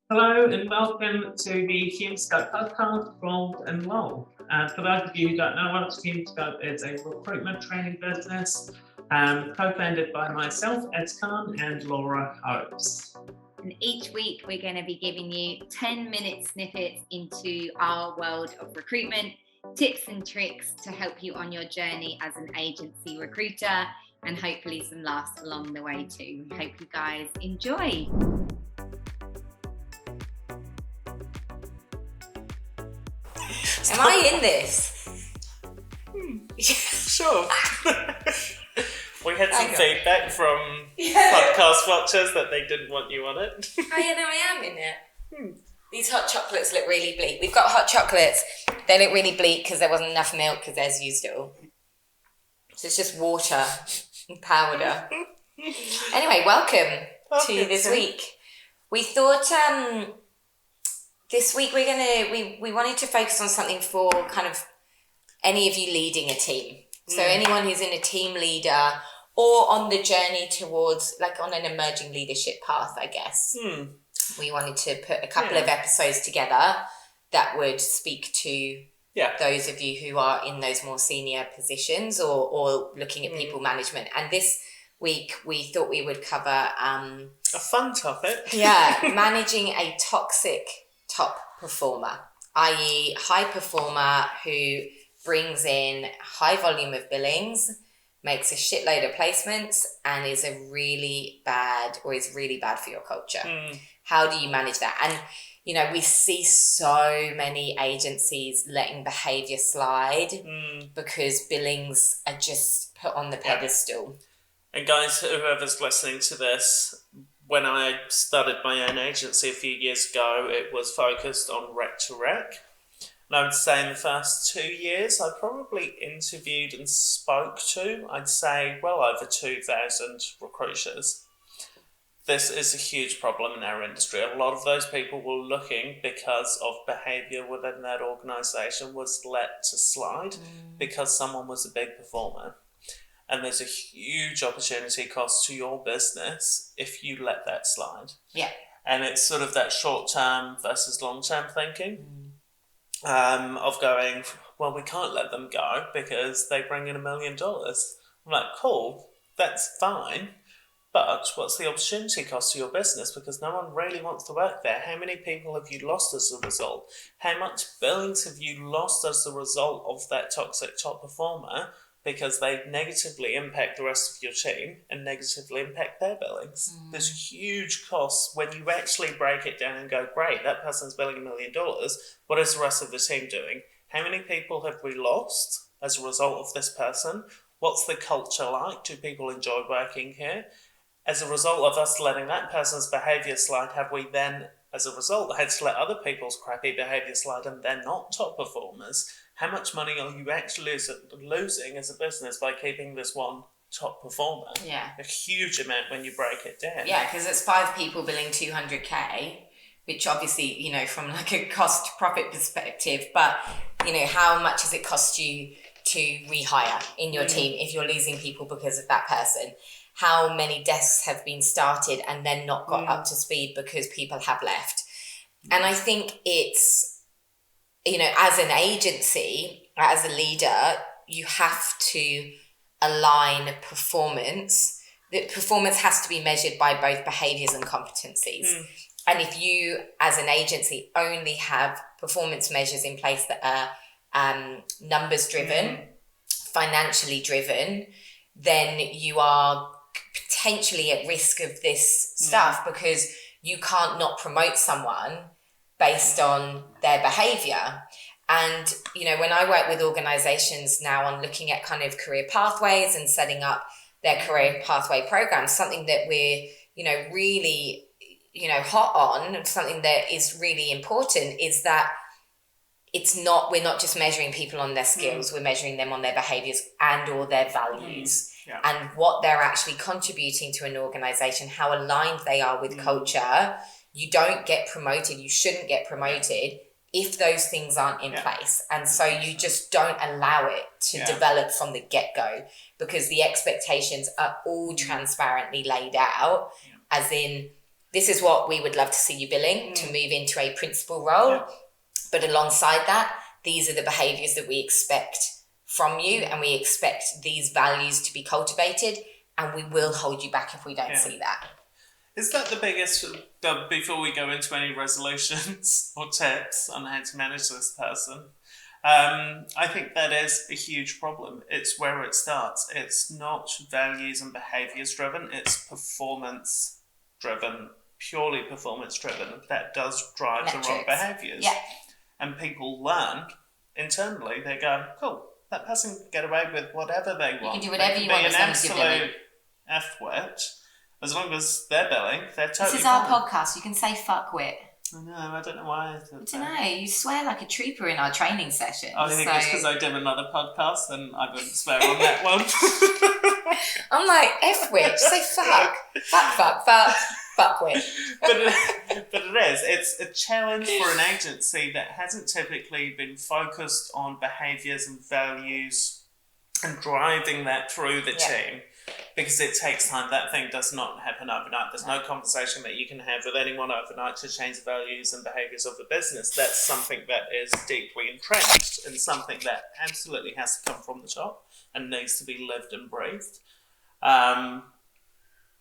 Hello and welcome to the Hume Scope podcast from Enroll. For those of you who don't know us, Hume Scope is a recruitment training business co-founded by myself, Ed Khan, and Laura Hopes. And each week we're going to be giving you 10-minute snippets into our world of recruitment, tips and tricks to help you on your journey as an agency recruiter, and hopefully some laughs along the way too. We hope you guys enjoy. Am I in this? Sure. We had some feedback from podcast watchers that they didn't want you on it. Oh yeah, no, I am in it. These hot chocolates look really bleak. We've got hot chocolates. They look really bleak because there wasn't enough milk because Des used it all. So it's just water and powder. Anyway, welcome to this week. We thought this week we wanted to focus on something for kind of any of you leading a team. So anyone who's in a team leader or on the journey towards, like on an emerging leadership path, I guess. We wanted to put a couple of episodes together that would speak to those of you who are in those more senior positions or looking at people management. And this week we thought we would cover a fun topic. Managing a toxic top performer, i.e. high performer who brings in high volume of billings, makes a shitload of placements, and is really bad for your culture. How do you manage that? And, you know, we see so many agencies letting behaviour slide because billings are just put on the pedestal. And guys, whoever's listening to this, when I started my own agency a few years ago, it was focused on rec to rec. And I would say in the first 2 years, I probably interviewed and spoke to, I'd say, well over 2,000 recruiters. This is a huge problem in our industry. A lot of those people were looking because of behaviour within that organisation was let to slide because someone was a big performer. And there's a huge opportunity cost to your business if you let that slide. Yeah. And it's sort of that short-term versus long-term thinking. Of going, well, we can't let them go because they bring in $1 million. I'm like, cool, that's fine, but what's the opportunity cost to your business? Because no one really wants to work there. How many people have you lost as a result? How much billings have you lost as a result of that toxic top performer? Because they negatively impact the rest of your team and negatively impact their billings. There's huge costs when you actually break it down and go, great, that person's billing $1 million. What is the rest of the team doing? How many people have we lost as a result of this person? What's the culture like? Do people enjoy working here? As a result of us letting that person's behaviour slide, have we then, as a result, had to let other people's crappy behaviour slide and they're not top performers? How much money are you actually losing as a business by keeping this one top performer? Yeah. A huge amount when you break it down. Yeah, because it's 5 people billing 200k, which obviously, you know, from like a cost profit perspective, but, you know, how much does it cost you to rehire in your team if you're losing people because of that person? How many desks have been started and then not got up to speed because people have left? And I think it's, you know, as an agency, as a leader, you have to align performance. The performance has to be measured by both behaviours and competencies. And if you, as an agency, only have performance measures in place that are numbers driven, financially driven, then you are potentially at risk of this stuff because you can't not promote someone based on their behaviour. And, you know, when I work with organisations now on looking at kind of career pathways and setting up their career pathway programs, something that we're, you know, really, you know, hot on, something that is really important is that we're not just measuring people on their skills, we're measuring them on their behaviours and or their values and what they're actually contributing to an organisation, how aligned they are with culture. You don't get promoted, you shouldn't get promoted if those things aren't in place. And so you just don't allow it to develop from the get-go because the expectations are all transparently laid out, as in this is what we would love to see you billing to move into a principal role. But alongside that, these are the behaviours that we expect from you, and we expect these values to be cultivated, and we will hold you back if we don't see that. Is that the biggest, before we go into any resolutions or tips on how to manage this person, I think that is a huge problem. It's where it starts. It's not values and behaviours driven, it's performance driven, purely performance driven. That does drive Metrics. the wrong behaviours. Yeah. And people learn internally, they go, cool, that person can get away with whatever they want. You can do whatever you want as long as you're billing. F-wit, as long as they're billing, they're totally This is our fine. podcast. You can say fuckwit. I know, I don't know why I said I don't know. You swear like a trooper in our training session. I think it's because I did another podcast and I wouldn't swear on that one. I'm like, F-wit, say fuck. Fuckwit. but it is. It's a challenge for an agency that hasn't typically been focused on behaviours and values and driving that through the team. Because it takes time. That thing does not happen overnight. There's no conversation that you can have with anyone overnight to change the values and behaviours of the business. That's something that is deeply entrenched and something that absolutely has to come from the top and needs to be lived and breathed.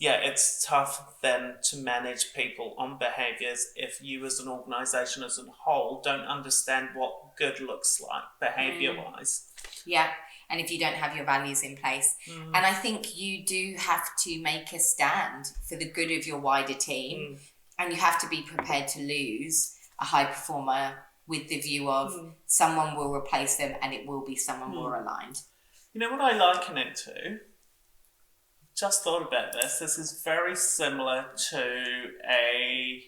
It's tough then to manage people on behaviours if you as an organisation as a whole don't understand what good looks like behaviour-wise. Yeah. And if you don't have your values in place. And I think you do have to make a stand for the good of your wider team. And you have to be prepared to lose a high performer with the view of someone will replace them and it will be someone more aligned. You know what I liken it to? Just thought about this. This is very similar to a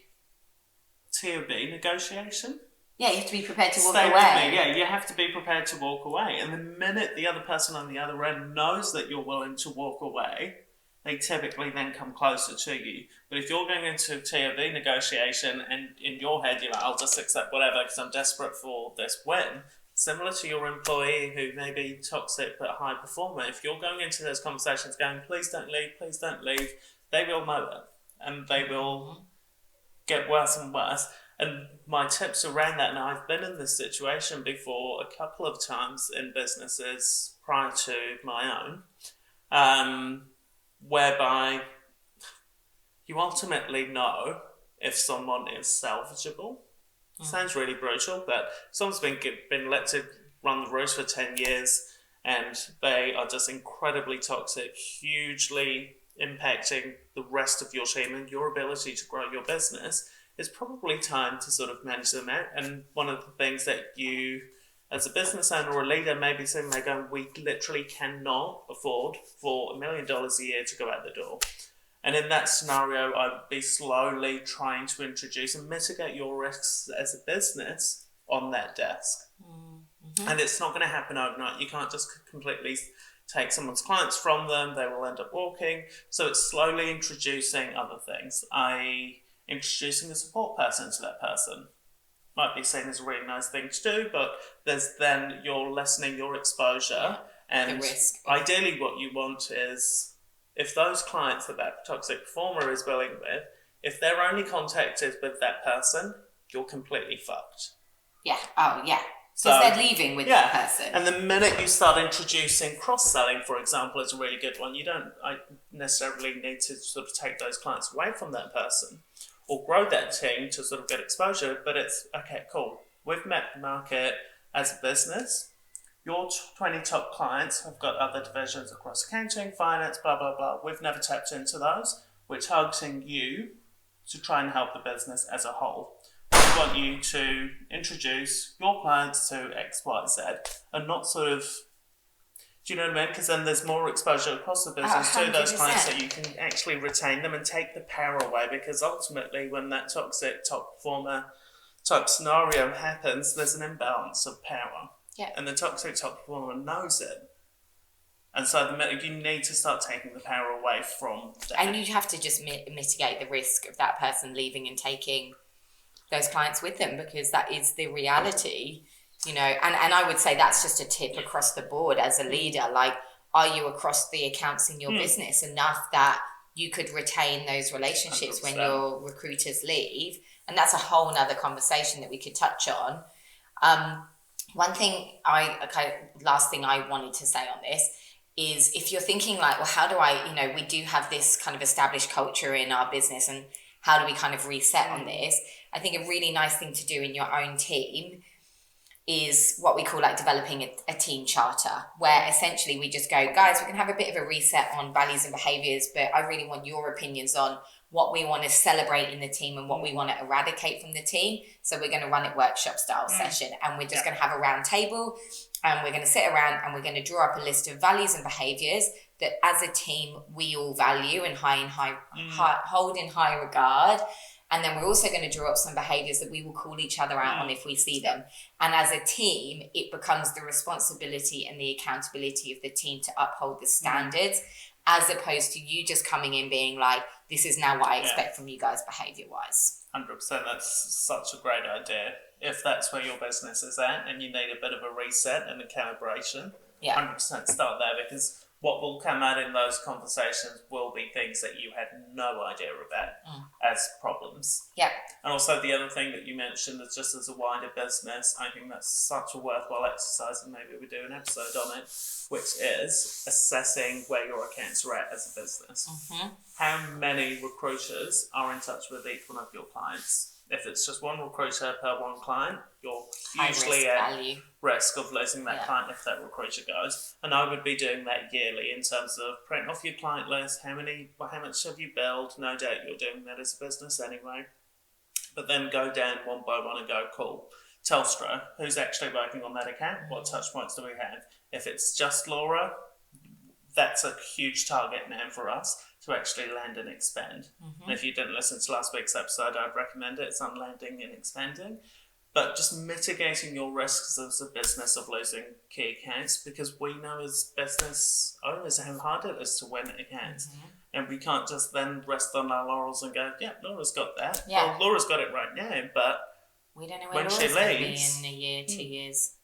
TOB negotiation. Yeah, you have to be prepared to walk Stay away. with me. Yeah, you have to be prepared to walk away. And the minute the other person on the other end knows that you're willing to walk away, they typically then come closer to you. But if you're going into a TOB negotiation and in your head you're like, I'll just accept whatever because I'm desperate for this win, similar to your employee who may be toxic but a high performer, if you're going into those conversations going, please don't leave, they will know it. And they will get worse and worse. And my tips around that, and I've been in this situation before a couple of times in businesses prior to my own, whereby you ultimately know if someone is salvageable. Sounds really brutal, but someone's been let to run the roost for 10 years and they are just incredibly toxic, hugely impacting the rest of your team and your ability to grow your business. It's probably time to sort of manage them out. And one of the things that you, as a business owner or a leader, maybe someone may go, we literally cannot afford for $1 million a year to go out the door. And in that scenario, I'd be slowly trying to introduce and mitigate your risks as a business on that desk. And it's not going to happen overnight. You can't just completely take someone's clients from them. They will end up walking. So it's slowly introducing other things, introducing a support person to that person. Might be seen as a really nice thing to do, but there's then you're lessening your exposure. And the risk. Ideally what you want is, if those clients that toxic performer is billing with, if they're only contacted with that person, you're completely fucked. Yeah. Oh, yeah. Because they're leaving with that person. And the minute you start introducing cross-selling, for example, is a really good one. I necessarily need to sort of take those clients away from that person or grow that team to sort of get exposure. But it's, okay, cool. We've met the market as a business. Your 20 top clients have got other divisions across accounting, finance, blah, blah, blah. We've never tapped into those. We're targeting you to try and help the business as a whole. We want you to introduce your clients to X, Y, Z and not sort of, do you know what I mean? Because then there's more exposure across the business to those clients so you can actually retain them and take the power away, because ultimately when that toxic top performer type scenario happens, there's an imbalance of power. Yeah. And the toxic top performer knows it. And so you need to start taking the power away from that. And you have to just mitigate the risk of that person leaving and taking those clients with them, because that is the reality, and I would say that's just a tip across the board as a leader. Like, are you across the accounts in your business enough that you could retain those relationships 100%. when your recruiters leave. And that's a whole nother conversation that we could touch on. Last thing I wanted to say on this is, if you're thinking like, well, how do I, we do have this kind of established culture in our business, and how do we kind of reset on this? I think a really nice thing to do in your own team is what we call like developing a team charter, where essentially we just go, guys, we can have a bit of a reset on values and behaviours, but I really want your opinions on what we want to celebrate in the team and what we want to eradicate from the team. So we're going to run it workshop style session, and we're just going to have a round table, and we're going to sit around and we're going to draw up a list of values and behaviours that as a team we all value and hold in high regard. And then we're also going to draw up some behaviours that we will call each other out on if we see them. And as a team, it becomes the responsibility and the accountability of the team to uphold the standards, as opposed to you just coming in being like, this is now what I expect from you guys behaviour-wise. 100%. That's such a great idea. If that's where your business is at and you need a bit of a reset and a calibration, 100% start there, because what will come out in those conversations will be things that you had no idea about as problems. Yeah. And also the other thing that you mentioned is, just as a wider business, I think that's such a worthwhile exercise, and maybe we do an episode on it, which is assessing where your accounts are at as a business. How many recruiters are in touch with each one of your clients? If it's just one recruiter per one client, you're hugely at risk of losing that client if that recruiter goes. And I would be doing that yearly in terms of printing off your client list, how much have you billed? No doubt you're doing that as a business anyway. But then go down one by one and go, cool, Telstra, who's actually working on that account? What touch points do we have? If it's just Laura, that's a huge target now for us to actually land and expand. And if you didn't listen to last week's episode, I'd recommend it. It's on landing and expanding. But just mitigating your risks as a business of losing key accounts, because we know as business owners how hard it is to win accounts. And we can't just then rest on our laurels and go, yeah, Laura's got that. Well, Laura's got it right now, but we don't know when where she Laura's going to be leaves, in a year, 2 years.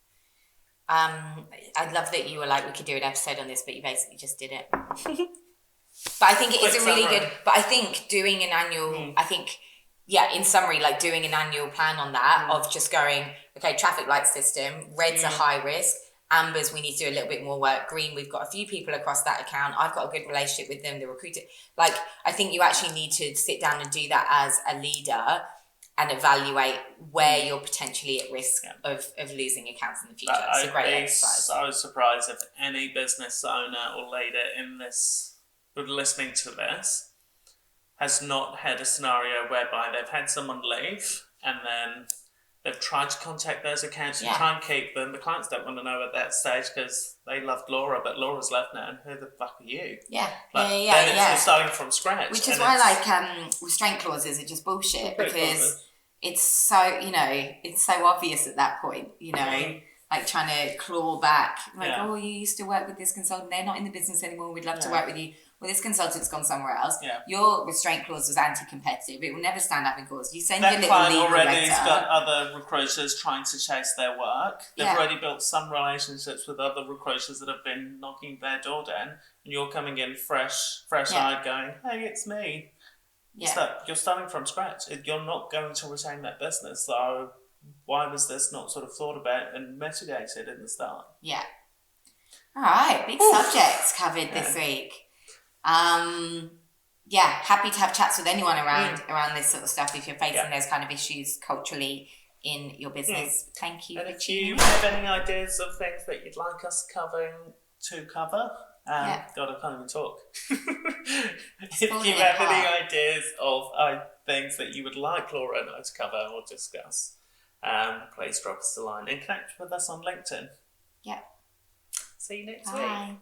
I'd love that you were like, we could do an episode on this, but you basically just did it. But I think it is a really good, but I think doing an annual, in summary, like doing an annual plan on that of just going, okay, traffic light system, reds are high risk, ambers, we need to do a little bit more work, green, we've got a few people across that account, I've got a good relationship with them, the recruiter. Like, I think you actually need to sit down and do that as a leader and evaluate where you're potentially at risk of losing accounts in the future. It's a great exercise. I was surprised if any business owner or leader in this, listening to this, has not had a scenario whereby they've had someone leave and then they've tried to contact those accounts and try and keep them. The clients don't want to know at that stage because they loved Laura, but Laura's left now, and who the fuck are you? You're starting from scratch. Which is why restraint clauses are just bullshit, because it's so, it's so obvious at that point, like trying to claw back, like, oh, you used to work with this consultant, they're not in the business anymore, we'd love to work with you. Well, this consultant's gone somewhere else. Your restraint clause was anti-competitive. It will never stand up in court. You send your little legal letter. That client already has got other recruiters trying to chase their work. They've already built some relationships with other recruiters that have been knocking their door down, and you're coming in fresh-eyed going, hey, it's me. You're starting from scratch. You're not going to retain that business. So why was this not sort of thought about and mitigated in the start? Yeah. All right. Big subjects covered this week. Happy to have chats with anyone around this sort of stuff if you're facing those kind of issues culturally in your business. Thank you. And if you have any ideas of things that you'd like us to cover, God, I can't even talk. If you have any ideas of things that you would like Laura and I to cover or discuss, please drop us a line and connect with us on LinkedIn. Yeah. See you next week.